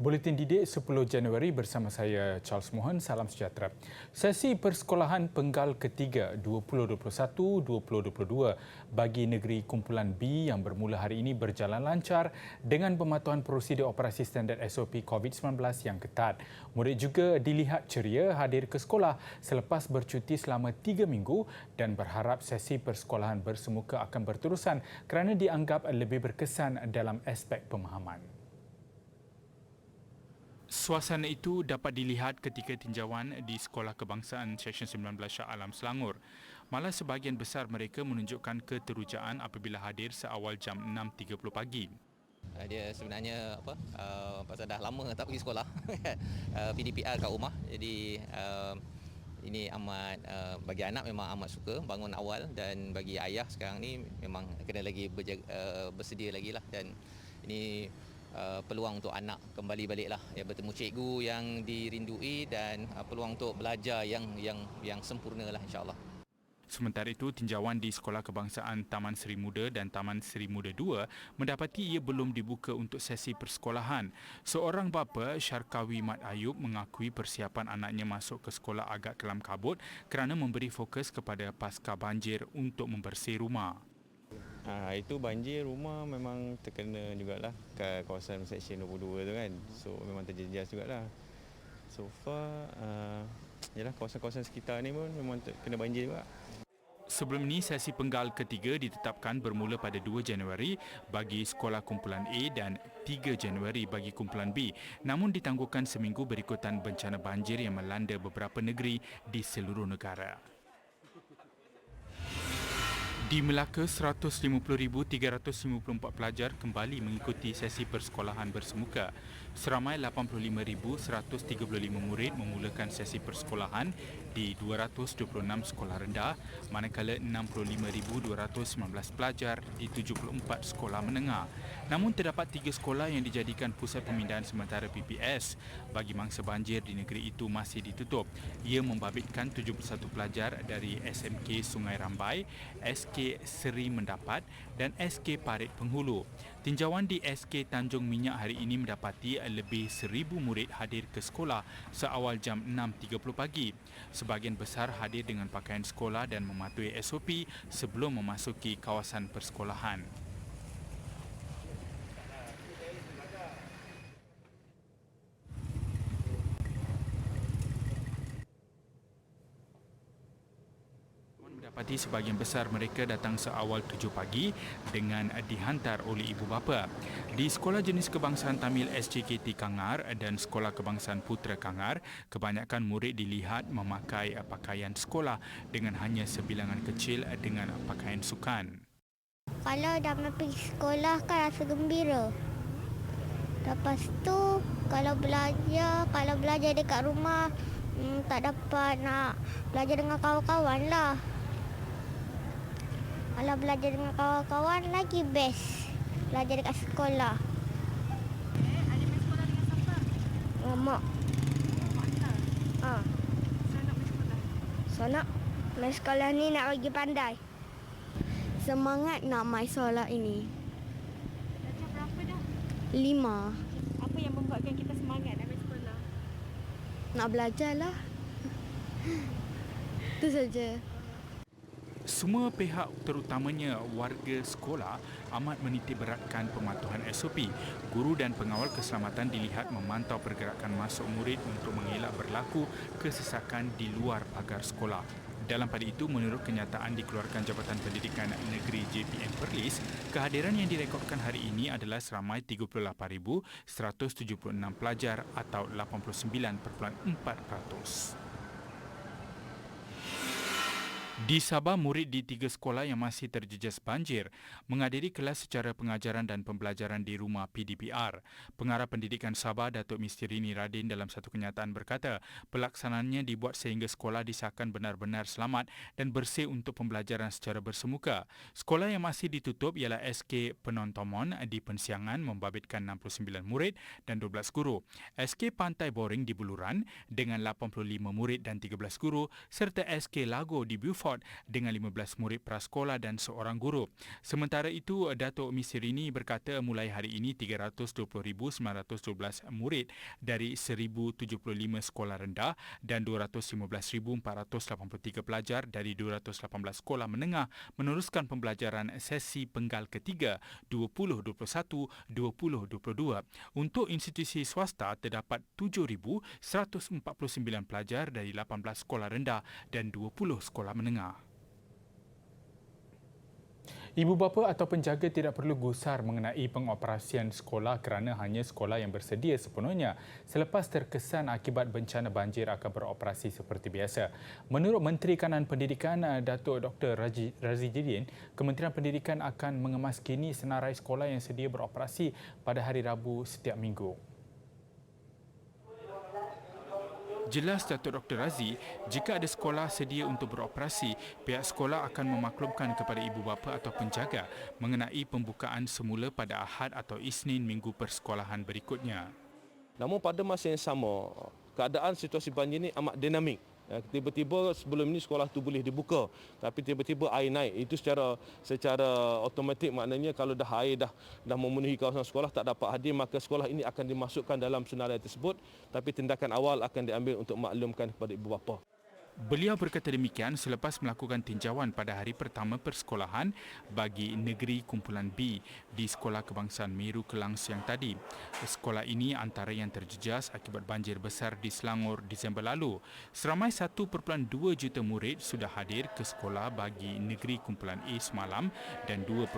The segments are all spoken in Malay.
Buletin Didik 10 Januari bersama saya Charles Mohan. Salam sejahtera. Sesi persekolahan penggal ketiga 2021-2022 bagi negeri kumpulan B yang bermula hari ini berjalan lancar dengan pematuhan prosedur operasi standard SOP COVID-19 yang ketat. Murid juga dilihat ceria hadir ke sekolah selepas bercuti selama 3 minggu dan berharap sesi persekolahan bersemuka akan berterusan kerana dianggap lebih berkesan dalam aspek pemahaman. Suasana itu dapat dilihat ketika tinjauan di Sekolah Kebangsaan Seksyen 19 Shah Alam Selangor. Malah sebahagian besar mereka menunjukkan keterujaan apabila hadir seawal jam 6.30 pagi. Dia sebenarnya pasal dah lama tak pergi sekolah. PDPR kat rumah. Jadi ini amat bagi anak memang amat suka bangun awal, dan bagi ayah sekarang ni memang kena lagi bersedia lagi lah, dan ini peluang untuk anak kembali baliklah, ya, bertemu cikgu yang dirindui dan peluang untuk belajar yang sempurna lah, insya-Allah. Sementara itu, tinjauan di Sekolah Kebangsaan Taman Seri Muda dan Taman Seri Muda 2 mendapati ia belum dibuka untuk sesi persekolahan. Seorang bapa, Syarkawi Mat Ayub, mengakui persiapan anaknya masuk ke sekolah agak kelam kabut kerana memberi fokus kepada pasca banjir untuk membersih rumah. Itu banjir rumah memang terkena jugalah ke kawasan Seksyen 22 tu kan. So memang terjejas jugalah. So far yalah, kawasan-kawasan sekitar ni pun memang kena banjir juga. Sebelum ini, sesi penggal ketiga ditetapkan bermula pada 2 Januari bagi sekolah kumpulan A dan 3 Januari bagi kumpulan B. Namun ditangguhkan seminggu berikutan bencana banjir yang melanda beberapa negeri di seluruh negara. Di Melaka, 150,354 pelajar kembali mengikuti sesi persekolahan bersemuka. Seramai 85,135 murid memulakan sesi persekolahan di 226 sekolah rendah, manakala 65,219 pelajar di 74 sekolah menengah. Namun terdapat 3 sekolah yang dijadikan pusat pemindahan sementara PPS bagi mangsa banjir di negeri itu masih ditutup. Ia membabitkan 71 pelajar dari SMK Sungai Rambai, SK Seri Mendapat dan SK Parit Penghulu. Tinjauan di SK Tanjung Minyak hari ini mendapati lebih 1,000 murid hadir ke sekolah seawal jam 6.30 pagi. Sebahagian besar hadir dengan pakaian sekolah dan mematuhi SOP sebelum memasuki kawasan persekolahan. Mendapati sebahagian besar mereka datang seawal 7 pagi dengan dihantar oleh ibu bapa. Di Sekolah Jenis Kebangsaan Tamil SJKT Kangar dan Sekolah Kebangsaan Putra Kangar, kebanyakan murid dilihat memakai pakaian sekolah dengan hanya sebilangan kecil dengan pakaian sukan. Kalau dah pergi sekolah kan rasa gembira. Lepas tu kalau belajar dekat rumah tak dapat nak belajar dengan kawan-kawan lah. Kalau belajar dengan kawan-kawan lagi best belajar dekat sekolah. Ada main sekolah dengan siapa? Mak. Saya nak main sekolah. Nak main sekolah ni nak bagi pandai. Semangat nak main sekolah ini. Darjah berapa dah? 5. Apa yang membuatkan kita semangat nak main sekolah? Nak belajar lah. Itu saja. Semua pihak, terutamanya warga sekolah, amat menitikberatkan pematuhan SOP. Guru dan pengawal keselamatan dilihat memantau pergerakan masuk murid untuk mengelak berlaku kesesakan di luar pagar sekolah. Dalam pada itu, menurut kenyataan dikeluarkan Jabatan Pendidikan Negeri JPN Perlis, kehadiran yang direkodkan hari ini adalah seramai 38,176 pelajar atau 89.4%. Di Sabah, murid di 3 sekolah yang masih terjejas banjir menghadiri kelas secara pengajaran dan pembelajaran di rumah PDPR. Pengarah Pendidikan Sabah, Datuk Mistirini Radin, dalam satu kenyataan berkata, pelaksanaannya dibuat sehingga sekolah disahkan benar-benar selamat dan bersih untuk pembelajaran secara bersemuka. Sekolah yang masih ditutup ialah SK Penontomon di Pensiangan membabitkan 69 murid dan 12 guru, SK Pantai Boring di Buluran dengan 85 murid dan 13 guru serta SK Lago di Beaufort Beaufort dengan 15 murid prasekolah dan seorang guru. Sementara itu, Datuk Misirini berkata mulai hari ini 320,912 murid dari 1,075 sekolah rendah dan 215,483 pelajar dari 218 sekolah menengah meneruskan pembelajaran sesi penggal ketiga 2021-2022. Untuk institusi swasta, terdapat 7,149 pelajar dari 18 sekolah rendah dan 20 sekolah menengah. Ibu bapa atau penjaga tidak perlu gusar mengenai pengoperasian sekolah kerana hanya sekolah yang bersedia sepenuhnya selepas terkesan akibat bencana banjir akan beroperasi seperti biasa. Menurut Menteri Kanan Pendidikan Datuk Dr. Razi Jidin, Kementerian Pendidikan akan mengemaskini senarai sekolah yang sedia beroperasi pada hari Rabu setiap minggu. Jelas Datuk Dr. Razi, jika ada sekolah sedia untuk beroperasi, pihak sekolah akan memaklumkan kepada ibu bapa atau penjaga mengenai pembukaan semula pada Ahad atau Isnin minggu persekolahan berikutnya. Namun pada masa yang sama, keadaan situasi banjir ini amat dinamik. Tiba-tiba sebelum ini sekolah tu boleh dibuka, tapi tiba-tiba air naik. Itu secara automatik, maknanya kalau dah air dah memenuhi kawasan sekolah tak dapat hadir, maka sekolah ini akan dimasukkan dalam senarai tersebut, tapi tindakan awal akan diambil untuk maklumkan kepada ibu bapa. Beliau berkata demikian selepas melakukan tinjauan pada hari pertama persekolahan bagi Negeri Kumpulan B di Sekolah Kebangsaan Meru Kelang siang tadi. Sekolah ini antara yang terjejas akibat banjir besar di Selangor Disember lalu. Seramai 1.2 juta murid sudah hadir ke sekolah bagi Negeri Kumpulan A semalam dan 2.8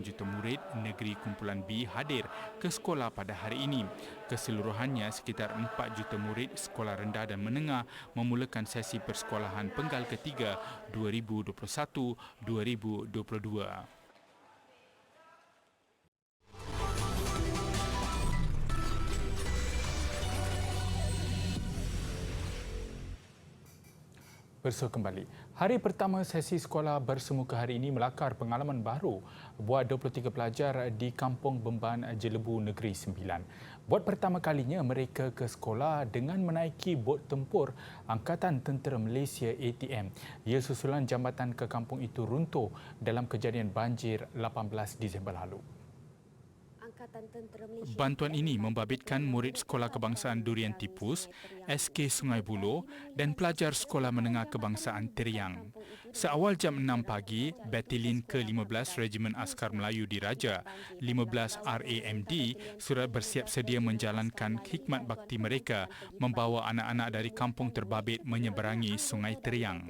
juta murid Negeri Kumpulan B hadir ke sekolah pada hari ini. Keseluruhannya, sekitar 4 juta murid sekolah rendah dan menengah memulakan sesi persekolahan penggal ketiga 2021-2022. Bersua kembali. Hari pertama sesi sekolah bersemuka hari ini melakar pengalaman baru buat 23 pelajar di Kampung Bemban Jelebu Negeri Sembilan. Buat pertama kalinya mereka ke sekolah dengan menaiki bot tempur Angkatan Tentera Malaysia ATM. Ia susulan jambatan ke kampung itu runtuh dalam kejadian banjir 18 Disember lalu. Bantuan ini membabitkan murid Sekolah Kebangsaan Durian Tipus, SK Sungai Buloh dan pelajar Sekolah Menengah Kebangsaan Teriang. Seawal jam 6 pagi, Batalien ke-15 Regimen Askar Melayu Diraja, 15 RAMD, surat bersiap sedia menjalankan khidmat bakti mereka membawa anak-anak dari kampung terbabit menyeberangi Sungai Teriang.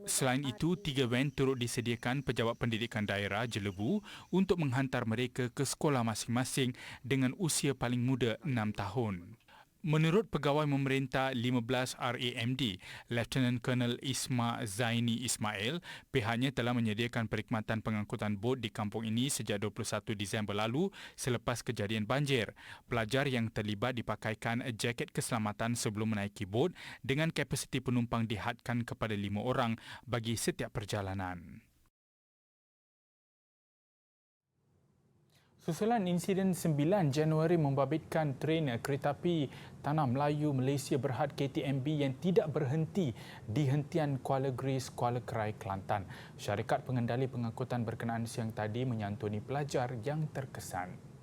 Selain itu, 3 van turut disediakan Pejabat Pendidikan Daerah Jelebu untuk menghantar mereka ke sekolah masing-masing dengan usia paling muda 6 tahun. Menurut Pegawai Memerintah 15 RAMD, Lieutenant Colonel Isma Zaini Ismail, pihaknya telah menyediakan perkhidmatan pengangkutan bot di kampung ini sejak 21 Disember lalu selepas kejadian banjir. Pelajar yang terlibat dipakaikan jaket keselamatan sebelum menaiki bot dengan kapasiti penumpang dihadkan kepada 5 orang bagi setiap perjalanan. Susulan insiden 9 Januari membabitkan tren keretapi Tanah Melayu Malaysia Berhad KTMB yang tidak berhenti di hentian Kuala Gris, Kuala Kerai, Kelantan. Syarikat pengendali pengangkutan berkenaan siang tadi menyantuni pelajar yang terkesan.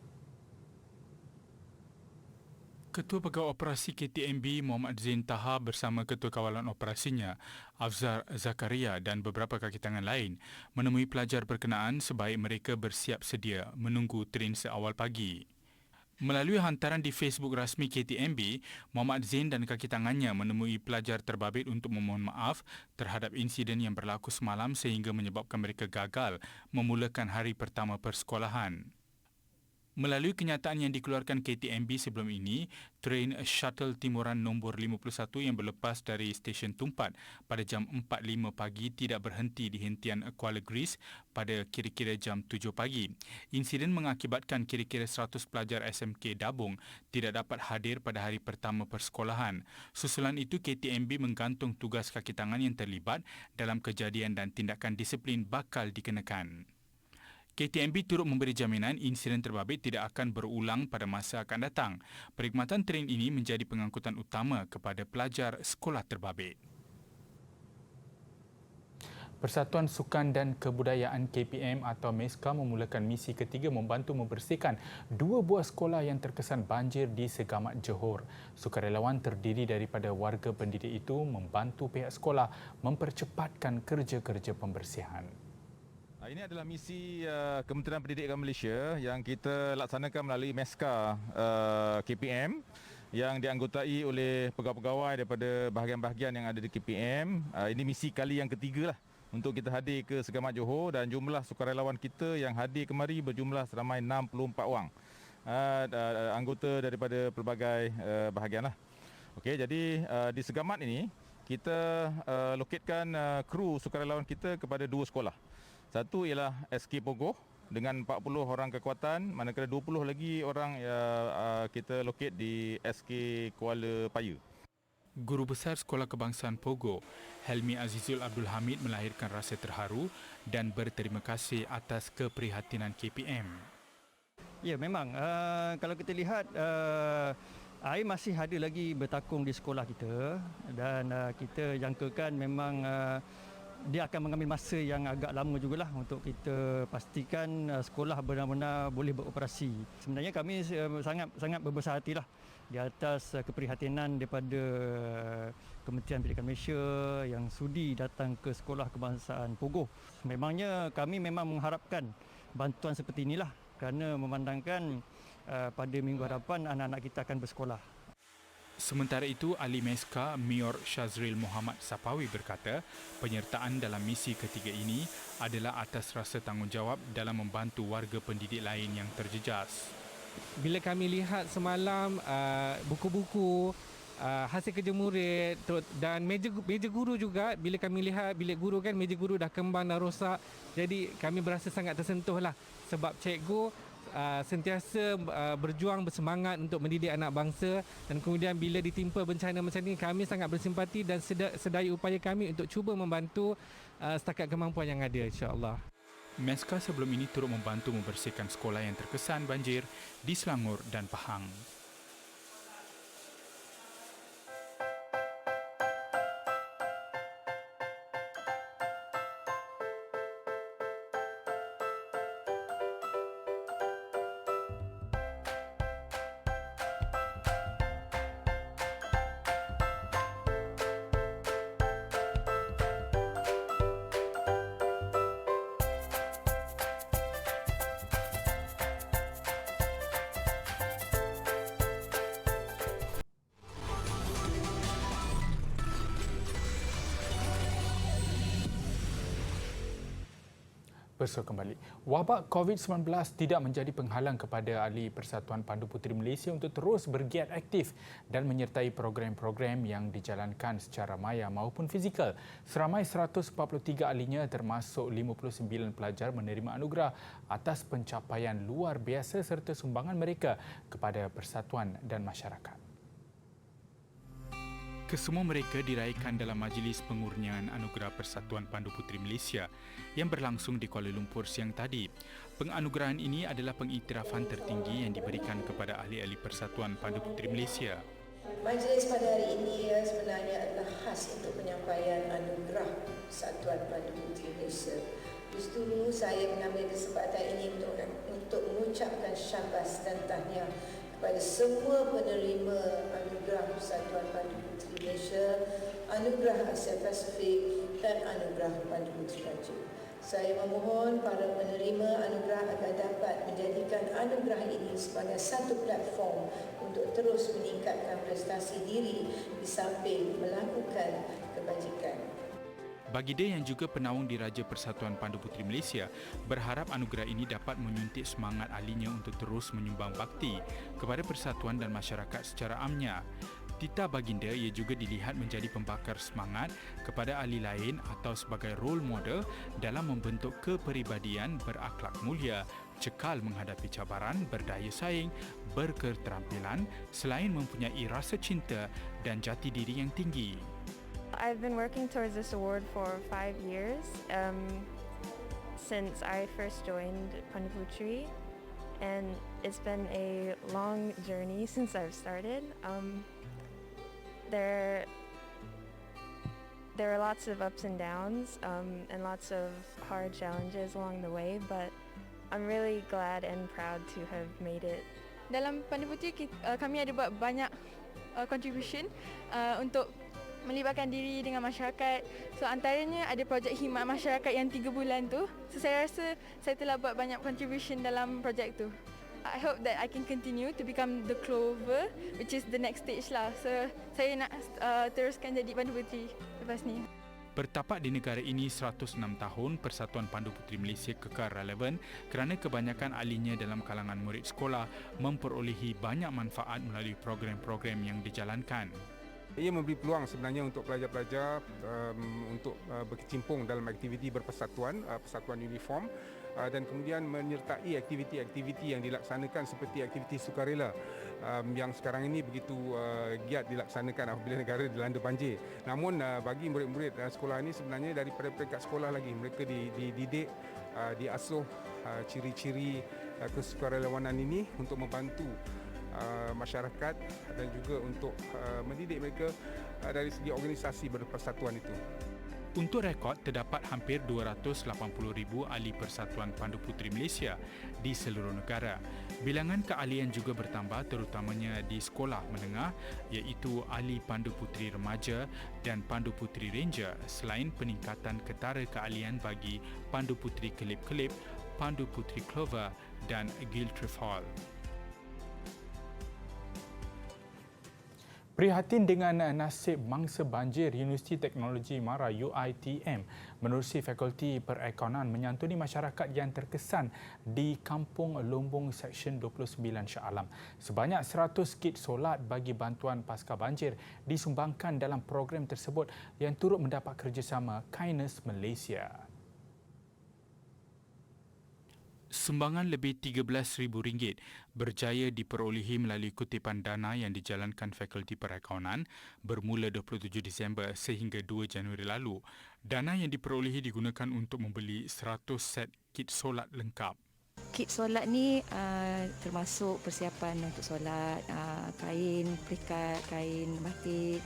Ketua Pegawai Operasi KTMB Muhammad Zain Taha bersama Ketua Kawalan Operasinya Afzar Zakaria dan beberapa kaki tangan lain menemui pelajar berkenaan sebaik mereka bersiap sedia menunggu tren seawal pagi. Melalui hantaran di Facebook rasmi KTMB, Muhammad Zain dan kaki tangannya menemui pelajar terbabit untuk memohon maaf terhadap insiden yang berlaku semalam sehingga menyebabkan mereka gagal memulakan hari pertama persekolahan. Melalui kenyataan yang dikeluarkan KTMB sebelum ini, tren shuttle Timuran nombor 51 yang berlepas dari stesen Tumpat pada jam 4.05 pagi tidak berhenti di hentian Kuala Gris pada kira-kira jam 7 pagi. Insiden mengakibatkan kira-kira 100 pelajar SMK Dabung tidak dapat hadir pada hari pertama persekolahan. Susulan itu, KTMB menggantung tugas kaki tangan yang terlibat dalam kejadian dan tindakan disiplin bakal dikenakan. KTMB turut memberi jaminan insiden terbabit tidak akan berulang pada masa akan datang. Perkhidmatan tren ini menjadi pengangkutan utama kepada pelajar sekolah terbabit. Persatuan Sukan dan Kebudayaan KPM atau MESKA memulakan misi ketiga membantu membersihkan 2 buah sekolah yang terkesan banjir di Segamat Johor. Sukarelawan terdiri daripada warga pendidik itu membantu pihak sekolah mempercepatkan kerja-kerja pembersihan. Ini adalah misi Kementerian Pendidikan Malaysia yang kita laksanakan melalui MESKA KPM yang dianggotai oleh pegawai-pegawai daripada bahagian-bahagian yang ada di KPM. Ini misi kali yang ketiga lah untuk kita hadir ke Segamat Johor, dan jumlah sukarelawan kita yang hadir kemari berjumlah seramai 64 orang. Anggota daripada pelbagai bahagian lah. Okey, jadi di Segamat ini kita loketkan kru sukarelawan kita kepada 2 sekolah. Satu ialah SK Pogoh dengan 40 orang kekuatan, manakala 20 lagi orang kita loket di SK Kuala Paya. Guru Besar Sekolah Kebangsaan Pogoh, Helmi Azizul Abdul Hamid melahirkan rasa terharu dan berterima kasih atas keprihatinan KPM. Ya, memang kalau kita lihat air masih ada lagi bertakung di sekolah kita, dan kita jangkakan memang dia akan mengambil masa yang agak lama jugalah untuk kita pastikan sekolah benar-benar boleh beroperasi. Sebenarnya kami sangat berbesar hatilah di atas keprihatinan daripada Kementerian Pendidikan Malaysia yang sudi datang ke Sekolah Kebangsaan Pogoh. Memangnya kami memang mengharapkan bantuan seperti inilah kerana memandangkan pada minggu hadapan anak-anak kita akan bersekolah. Sementara itu, Ahli MESKA Mior Shazril Muhammad Sapawi berkata, penyertaan dalam misi ketiga ini adalah atas rasa tanggungjawab dalam membantu warga pendidik lain yang terjejas. Bila kami lihat semalam buku-buku, hasil kerja murid dan meja guru juga, bila kami lihat bilik guru kan, meja guru dah kembang dan rosak. Jadi kami berasa sangat tersentuh lah sebab cikgu sentiasa berjuang bersemangat untuk mendidik anak bangsa, dan kemudian bila ditimpa bencana macam ni, kami sangat bersimpati dan sedaya upaya kami untuk cuba membantu setakat kemampuan yang ada, insya-Allah. MESKA sebelum ini turut membantu membersihkan sekolah yang terkesan banjir di Selangor dan Pahang. Bersua kembali. Wabak COVID-19 tidak menjadi penghalang kepada Ahli Persatuan Pandu Puteri Malaysia untuk terus bergiat aktif dan menyertai program-program yang dijalankan secara maya maupun fizikal. Seramai 143 ahlinya termasuk 59 pelajar menerima anugerah atas pencapaian luar biasa serta sumbangan mereka kepada persatuan dan masyarakat. Kesemua mereka diraihkan dalam Majlis Pengurnian Anugerah Persatuan Pandu Puteri Malaysia yang berlangsung di Kuala Lumpur siang tadi. Penganugerahan ini adalah pengiktirafan tertinggi yang diberikan kepada ahli-ahli Persatuan Pandu Puteri Malaysia. Majlis pada hari ini sebenarnya adalah khas untuk penyampaian anugerah Persatuan Pandu Puteri Malaysia. Justru saya mengambil kesempatan ini untuk mengucapkan syabas dan tahniah kepada semua penerima anugerah Persatuan Pandu Puteri Malaysia, anugerah Asia Pasifik dan anugerah Pandu Puteri Raja. Saya memohon para penerima anugerah agar dapat menjadikan anugerah ini sebagai satu platform untuk terus meningkatkan prestasi diri di samping melakukan kebajikan. Baginda yang juga penaung Diraja Persatuan Pandu Puteri Malaysia berharap anugerah ini dapat menyuntik semangat ahlinya untuk terus menyumbang bakti kepada persatuan dan masyarakat secara amnya. Tita baginda ia juga dilihat menjadi pembakar semangat kepada ahli lain atau sebagai role model dalam membentuk kepribadian berakhlak mulia, cekal menghadapi cabaran, berdaya saing, berketerampilan selain mempunyai rasa cinta dan jati diri yang tinggi. I've been working towards this award for 5 years since I first joined Pandu Puteri, and it's been a long journey since I've started. there are lots of ups and downs and lots of hard challenges along the way, but I'm really glad and proud to have made it. Dalam Pandu Puteri kami ada buat banyak contribution untuk melibatkan diri dengan masyarakat. So antaranya ada projek khidmat masyarakat yang 3 bulan tu. So saya rasa saya telah buat banyak contribution dalam projek tu. I hope that I can continue to become the Clover, which is the next stage lah. So saya nak teruskan jadi Pandu Puteri lepas ni. Bertapak di negara ini 106 tahun, Persatuan Pandu Puteri Malaysia kekal relevan kerana kebanyakan ahlinya dalam kalangan murid sekolah memperolehi banyak manfaat melalui program-program yang dijalankan. Ia memberi peluang sebenarnya untuk pelajar-pelajar untuk berkecimpung dalam aktiviti berpersatuan, persatuan uniform dan kemudian menyertai aktiviti-aktiviti yang dilaksanakan seperti aktiviti sukarela yang sekarang ini begitu giat dilaksanakan apabila negara dilanda banjir. Namun bagi murid-murid sekolah ini sebenarnya daripada peringkat sekolah lagi mereka dididik, diasuh ciri-ciri kesukarelawanan ini untuk membantu masyarakat dan juga untuk mendidik mereka dari segi organisasi berpersatuan itu. Untuk rekod, terdapat hampir 280,000 ahli Persatuan Pandu Puteri Malaysia di seluruh negara. Bilangan keahlian juga bertambah terutamanya di sekolah menengah iaitu ahli Pandu Puteri Remaja dan Pandu Puteri Ranger selain peningkatan ketara keahlian bagi Pandu Puteri Kelip-Kelip, Pandu Puteri Clover dan Giltree Hall. Prihatin dengan nasib mangsa banjir, Universiti Teknologi Mara UiTM menerusi Fakulti Perekonan menyantuni masyarakat yang terkesan di Kampung Lombong Seksyen 29 Shah Alam. Sebanyak 100 kit solat bagi bantuan pasca banjir disumbangkan dalam program tersebut yang turut mendapat kerjasama Kindness Malaysia. Sumbangan lebih RM13,000 berjaya diperolehi melalui kutipan dana yang dijalankan Fakulti Perekonan bermula 27 Disember sehingga 2 Januari lalu. Dana yang diperolehi digunakan untuk membeli 100 set kit solat lengkap. Kit solat ni termasuk persiapan untuk solat, kain pelikat, kain batik,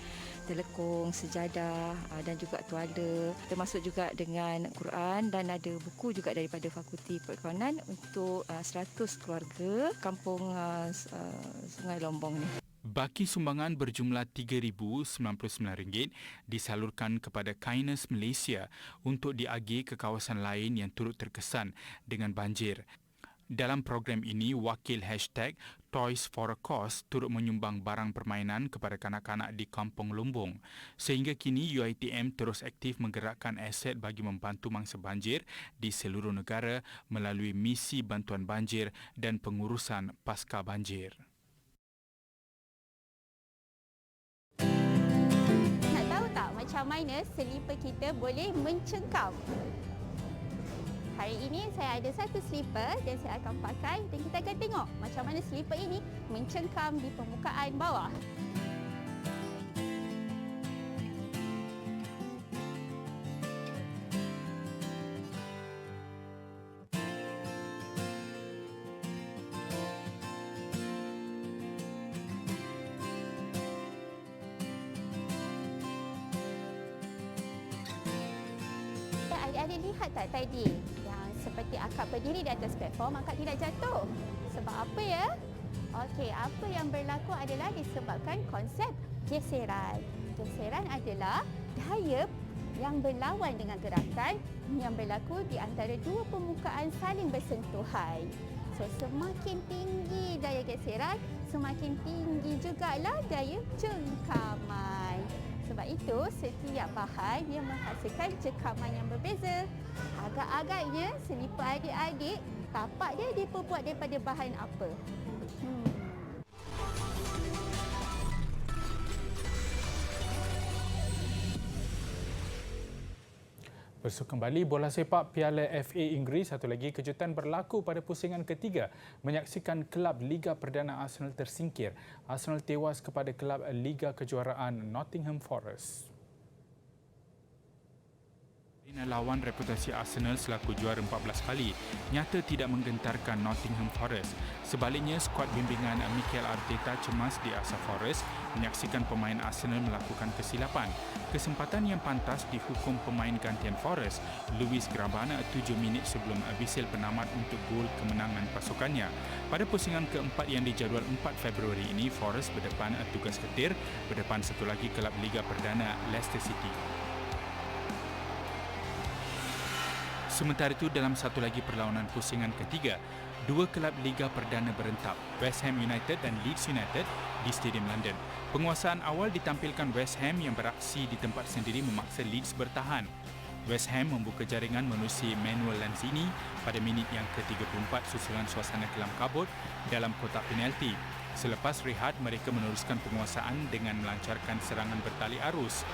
telekung, sejadah dan juga tuala, termasuk juga dengan Quran dan ada buku juga daripada Fakulti Perekonan untuk 100 keluarga kampung Sungai Lombong ni. Baki sumbangan berjumlah RM3,099 disalurkan kepada Kindness Malaysia untuk diagih ke kawasan lain yang turut terkesan dengan banjir. Dalam program ini, wakil #Toys for a Cause turut menyumbang barang permainan kepada kanak-kanak di Kampung Lombong. Sehingga kini, UiTM terus aktif menggerakkan aset bagi membantu mangsa banjir di seluruh negara melalui misi bantuan banjir dan pengurusan pasca banjir. Nak tahu tak macam mana selipar kita boleh mencengkam? Hari ini saya ada satu selipar dan saya akan pakai dan kita akan tengok macam mana selipar ini mencengkam di permukaan bawah. Ada lihat tak tadi yang seperti akak berdiri di atas platform, akak tidak jatuh. Sebab apa ya? Okey, apa yang berlaku adalah disebabkan konsep geseran. Geseran adalah daya yang berlawan dengan gerakan yang berlaku di antara dua permukaan saling bersentuhan. So, semakin tinggi daya geseran, semakin tinggi jugalah daya cengkaman. Sebab itu, setiap bahan yang menghasilkan cengkaman yang berbeza. Agak-agaknya, selipar adik-adik, tapak dia diperbuat daripada bahan apa? Besok kembali bola sepak Piala FA Inggeris, satu lagi kejutan berlaku pada pusingan ketiga menyaksikan kelab Liga Perdana Arsenal tersingkir. Arsenal tewas kepada kelab Liga Kejuaraan Nottingham Forest. Lawan reputasi Arsenal selaku juara 14 kali nyata tidak menggentarkan Nottingham Forest. Sebaliknya, skuad bimbingan Mikel Arteta cemas di Asa Forest menyaksikan pemain Arsenal melakukan kesilapan. Kesempatan yang pantas dihukum pemain gantian Forest, Luis Grabana 7 minit sebelum Bisil penamat untuk gol kemenangan pasukannya. Pada pusingan keempat yang dijadual 4 Februari ini, Forest berdepan tugas ketir berdepan satu lagi kelab Liga Perdana Leicester City. Sementara itu, dalam satu lagi perlawanan pusingan ketiga, dua kelab Liga Perdana berentap, West Ham United dan Leeds United di Stadium London. Penguasaan awal ditampilkan West Ham yang beraksi di tempat sendiri memaksa Leeds bertahan. West Ham membuka jaringan menerusi Manuel Lanzini pada minit yang ke-34 susulan suasana kelam kabut dalam kotak penalti. Selepas rehat, mereka meneruskan penguasaan dengan melancarkan serangan bertali arus.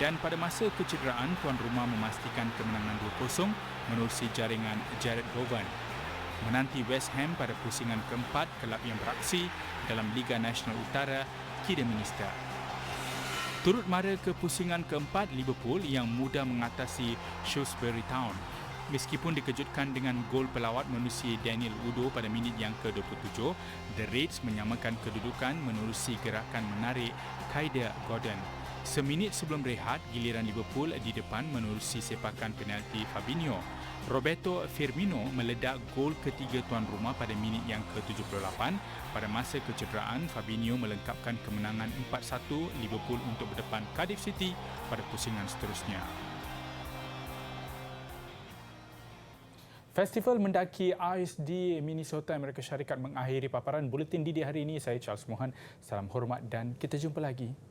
Dan pada masa kecederaan, tuan rumah memastikan kemenangan 2-0 menerusi jaringan Jared Bowen. Menanti West Ham pada pusingan keempat, kelab yang beraksi dalam Liga Nasional Utara, Kidderminster. Turut mara ke pusingan keempat, Liverpool yang mudah mengatasi Shrewsbury Town. Meskipun dikejutkan dengan gol pelawat menerusi Daniel Udo pada minit yang ke-27, The Reds menyamakan kedudukan menerusi gerakan menarik Kaida Gordon. Seminit sebelum rehat, giliran Liverpool di depan menerusi sepakan penalti Fabinho. Roberto Firmino meledak gol ketiga tuan rumah pada minit yang ke-78. Pada masa kecederaan, Fabinho melengkapkan kemenangan 4-1 Liverpool untuk berdepan Cardiff City pada pusingan seterusnya. Festival mendaki ais di Minnesota, Amerika Syarikat mengakhiri paparan buletin DD hari ini. Saya Charles Mohan. Salam hormat dan kita jumpa lagi.